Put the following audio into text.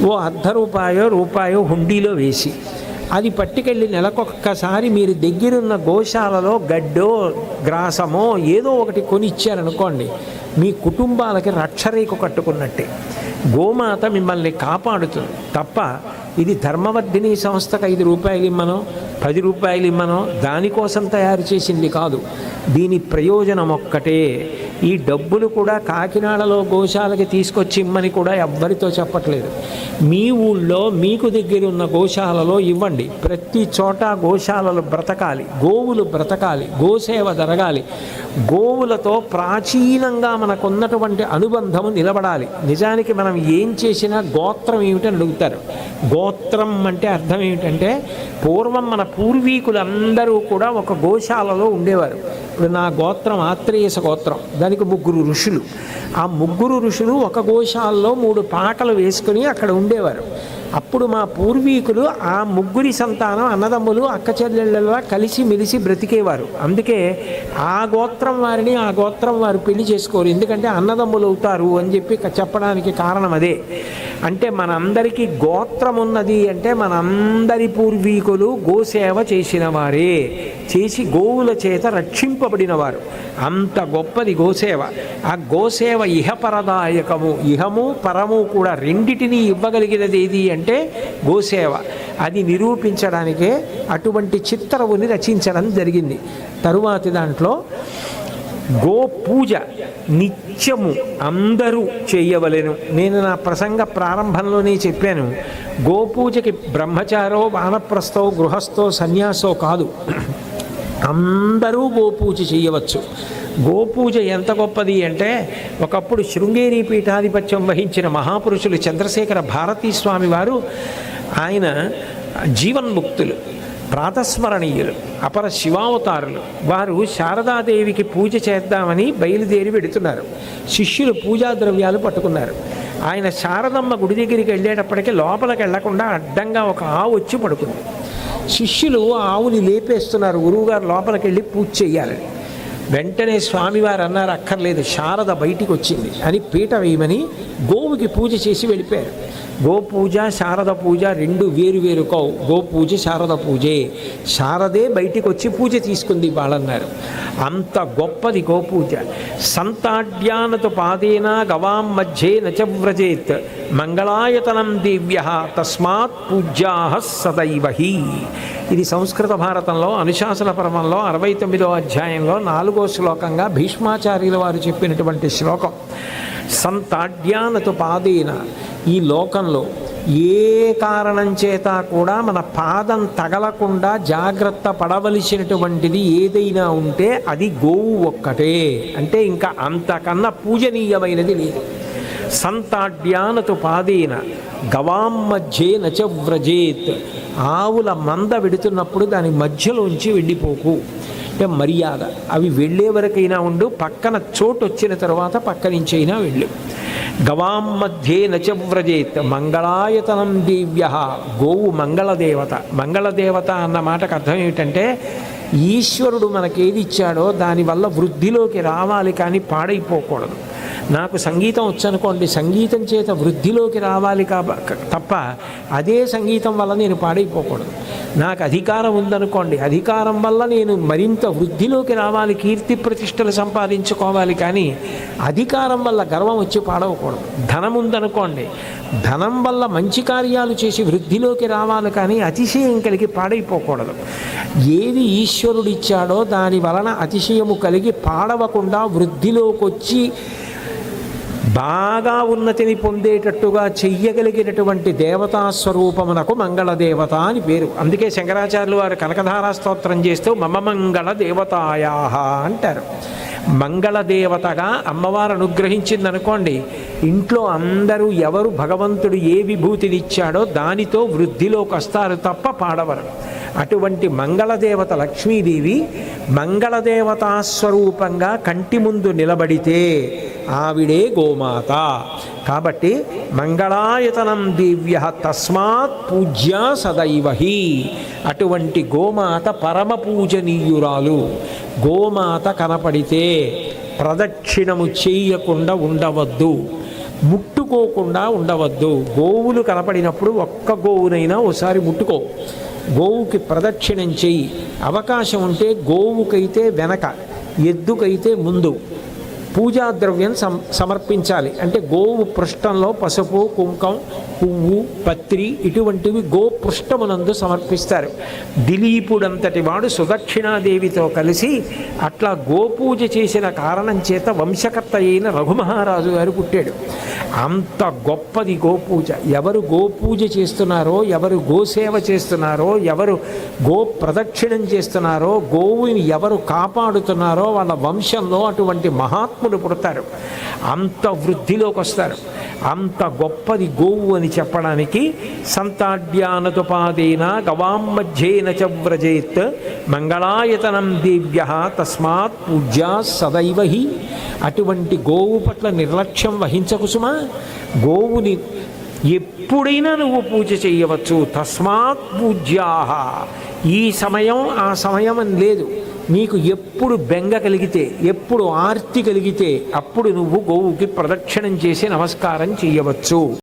ఓ ₹1 హుండీలో వేసి అది పట్టుకెళ్ళి నెలకొక్కసారి మీరు దగ్గరున్న గోశాలలో గడ్డో గ్రాసమో ఏదో ఒకటి కొని ఇచ్చారనుకోండి, మీ కుటుంబాలకి రక్షరేఖ కట్టుకున్నట్టే. గోమాత మిమ్మల్ని కాపాడుతుంది తప్ప ఇది ధర్మవర్ధిని సంస్థకు ₹5 ఇమ్మనో ₹10 ఇమ్మనో దానికోసం తయారు చేసింది కాదు. దీని ప్రయోజనం ఒక్కటే. ఈ డబ్బులు కూడా కాకినాడలో గోశాలకి తీసుకొచ్చి ఇమ్మని కూడా ఎవ్వరితో చెప్పట్లేదు. మీ ఊళ్ళో మీకు దగ్గర ఉన్న గోశాలలో ఇవ్వండి. ప్రతి చోట గోశాలలు బ్రతకాలి, గోవులు బ్రతకాలి, గోసేవ జరగాలి. గోవులతో ప్రాచీనంగా మనకున్నటువంటి అనుబంధము నిలబడాలి. నిజానికి మనం ఏం చేసినా గోత్రం ఏమిటని అడుగుతారు. గోత్రం అంటే అర్థం ఏమిటంటే, పూర్వం మన పూర్వీకులందరూ కూడా ఒక గోశాలలో ఉండేవారు. ఇప్పుడు నా గోత్రం ఆత్రేయస గోత్రం, దానికి 3 ఋషులు. ఆ 3 ఋషులు ఒక గోశాలలో 3 పాకలు వేసుకుని అక్కడ ఉండేవారు. అప్పుడు మా పూర్వీకులు ఆ 3 సంతానం అన్నదమ్ములు అక్క చెల్లెళ్ళలా కలిసి మెలిసి బ్రతికేవారు. అందుకే ఆ గోత్రం వారిని ఆ గోత్రం వారు పెళ్లి చేసుకోరు, ఎందుకంటే అన్నదమ్ములు అవుతారు అని చెప్పి చెప్పడానికి కారణం అదే. అంటే మనందరికీ గోత్రం ఉన్నది అంటే మనందరి పూర్వీకులు గోసేవ చేసిన వారే, చేసి గోవుల చేత రక్షింపబడిన వారు. అంత గొప్పది గోసేవ. ఆ గోసేవ ఇహపరదాయకము, ఇహము పరము కూడా రెండిటినీ ఇవ్వగలిగినది ఏది అంటే గోసేవ. అది నిరూపించడానికే అటువంటి చిత్రవుని రచించడం జరిగింది. తరువాతి దాంట్లో గోపూజ నిత్యము అందరూ చేయవలెను. నేను నా ప్రసంగ ప్రారంభంలోనే చెప్పాను, గోపూజకి బ్రహ్మచారో వానప్రస్థో గృహస్థో సన్యాసో కాదు, అందరూ గోపూజ చేయవచ్చు. గోపూజ ఎంత గొప్పది అంటే, ఒకప్పుడు శృంగేరి పీఠాధిపత్యం వహించిన మహాపురుషులు చంద్రశేఖర భారతీ స్వామి వారు, ఆయన జీవన్ముక్తులు, ప్రాతస్మరణీయులు, అపర శివావతారులు. వారు శారదాదేవికి పూజ చేద్దామని బయలుదేరి వెడుతున్నారు. శిష్యులు పూజా ద్రవ్యాలు పట్టుకున్నారు. ఆయన శారదమ్మ గుడి దగ్గరికి వెళ్ళేటప్పటికీ లోపలికి వెళ్లకుండా అడ్డంగా ఒక ఆవు వచ్చి పడుకుంది. శిష్యులు ఆవుని లేపేస్తున్నారు, గురువుగారు లోపలికి వెళ్ళి పూజ చేయాలని. వెంటనే స్వామివారు అన్నారు, అక్కర్లేదు, శారద బయటికి వచ్చింది అని పీట వేయమని గోవుకి పూజ చేసి వెళ్ళిపోయారు. గోపూజ శారద పూజ రెండు వేరు వేరు కావు. గోపూజ శారద పూజే. శారదే బయటికి వచ్చి పూజ తీసుకుంది వాళ్ళన్నారు. అంత గొప్పది గోపూజ. సంతాడ్యానతు పాదేన గవాం మధ్యే నచవ్రజేత్ మంగళాయతనం దివ్య తస్మాత్ పూజ్యా సదైవహి. ఇది సంస్కృత భారతంలో అనుశాసన పర్వంలో 69వ అధ్యాయంలో 4వ శ్లోకంగా భీష్మాచార్యుల వారు చెప్పినటువంటి శ్లోకం. సంతాడ్యానతు పాదేన, ఈ లోకంలో ఏ కారణం చేత కూడా మన పాదం తగలకుండా జాగ్రత్త పడవలసినటువంటిది ఏదైనా ఉంటే అది గోవు ఒక్కటే. అంటే ఇంకా అంతకన్నా పూజనీయమైనది లేదు. సంతాడ్యానతు పాదేన గవాం మధ్యే నచవ్రజేత్. ఆవుల మంద వెడుతున్నప్పుడు దాని మధ్యలోంచి వెళ్ళిపోకు, అంటే మర్యాద. అవి వెళ్ళే వరకైనా ఉండు, పక్కన చోటు వచ్చిన తర్వాత పక్క నుంచైనా వెళ్ళు. గవాం మధ్యే నచవ్రజేత్ మంగళాయతనం దివ్య. గోవు మంగళదేవత. మంగళదేవత అన్న మాటకు అర్థం ఏమిటంటే, ఈశ్వరుడు మనకేది ఇచ్చాడో దానివల్ల వృద్ధిలోకి రావాలి, కానీ పాడైపోకూడదు. నాకు సంగీతం వచ్చనుకోండి, సంగీతం చేత వృద్ధిలోకి రావాలి తప్ప అదే సంగీతం వల్ల నేను పాడైపోకూడదు. నాకు అధికారం ఉందనుకోండి, అధికారం వల్ల నేను మరింత వృద్ధిలోకి రావాలి, కీర్తి ప్రతిష్టలు సంపాదించుకోవాలి, కానీ అధికారం వల్ల గర్వం వచ్చి పాడవకూడదు. ధనం ఉందనుకోండి, ధనం వల్ల మంచి కార్యాలు చేసి వృద్ధిలోకి రావాలి, కానీ అతిశయం కలిగి పాడైపోకూడదు. ఏది ఈశ్వరుడిచ్చాడో దాని వలన అతిశయము కలిగి పాడవకుండా వృద్ధిలోకి వచ్చి బాగా ఉన్నతిని పొందేటట్టుగా చెయ్యగలిగినటువంటి దేవతా స్వరూపమునకు మంగళదేవత అని పేరు. అందుకే శంకరాచార్యులు వారు కనకధారా స్తోత్రం చేస్తూ మమ మంగళ దేవతాయా అంటారు. మంగళదేవతగా అమ్మవారు అనుగ్రహించిందనుకోండి, ఇంట్లో అందరూ ఎవరు భగవంతుడు ఏ విభూతినిచ్చాడో దానితో వృద్ధిలోకి వస్తారు తప్ప పాడవరు. అటువంటి మంగళదేవత లక్ష్మీదేవి మంగళదేవతా స్వరూపంగా కంటి ముందు నిలబడితే ఆవిడే గోమాత. కాబట్టి మంగళాయతనం దివ్య తస్మాత్ పూజ్యా సదైవహి. అటువంటి గోమాత పరమ పూజనీయురాలు. గోమాత కనపడితే ప్రదక్షిణము చేయకుండా ఉండవద్దు. ముట్టుకోకుండా ఉండవద్దు. గోవులు కనపడినప్పుడు ఒక్క గోవునైనా ఓసారి ముట్టుకో. గోవుకి ప్రదక్షిణం చెయ్యి. అవకాశం ఉంటే గోవుకైతే వెనక, ఎద్దుకైతే ముందు పూజా ద్రవ్యం సమర్పించాలి. అంటే గోవు పృష్ఠంలో పసుపు, కుంకం, పువ్వు, పత్రి ఇటువంటివి గోపృష్ఠమునందు సమర్పిస్తారు. దిలీపుడంతటి వాడు సుదక్షిణాదేవితో కలిసి అట్లా గోపూజ చేసిన కారణం చేత వంశకర్త అయిన రఘుమహారాజు గారు పుట్టాడు. అంత గొప్పది గోపూజ. ఎవరు గోపూజ చేస్తున్నారో, ఎవరు గోసేవ చేస్తున్నారో, ఎవరు గో ప్రదక్షిణం చేస్తున్నారో, గోవుని ఎవరు కాపాడుతున్నారో వాళ్ళ వంశంలో అటువంటి మహాత్ములు పుడతారు, అంత వృద్ధిలోకి వస్తారు. అంత గొప్పది గోవు అని చెప్పడానికి సంతాడ్యానతుపాదేన గవాం మధ్యేన చ వ్రజేత్ మంగళాయతనం దేవ్య తస్మాత్ పూజ్యా సదైవహి. అటువంటి గోవు పట్ల నిర్లక్ష్యం వహించకు సుమా. గోవుని ఎప్పుడైనా నువ్వు పూజ చేయవచ్చు. తస్మాత్ పూజ్యా. ఈ సమయం ఆ సమయం అని లేదు. నీకు ఎప్పుడు బెంగ కలిగితే, ఎప్పుడు ఆర్తి కలిగితే అప్పుడు నువ్వు గోవుకి ప్రదక్షిణం చేసి నమస్కారం చేయవచ్చు.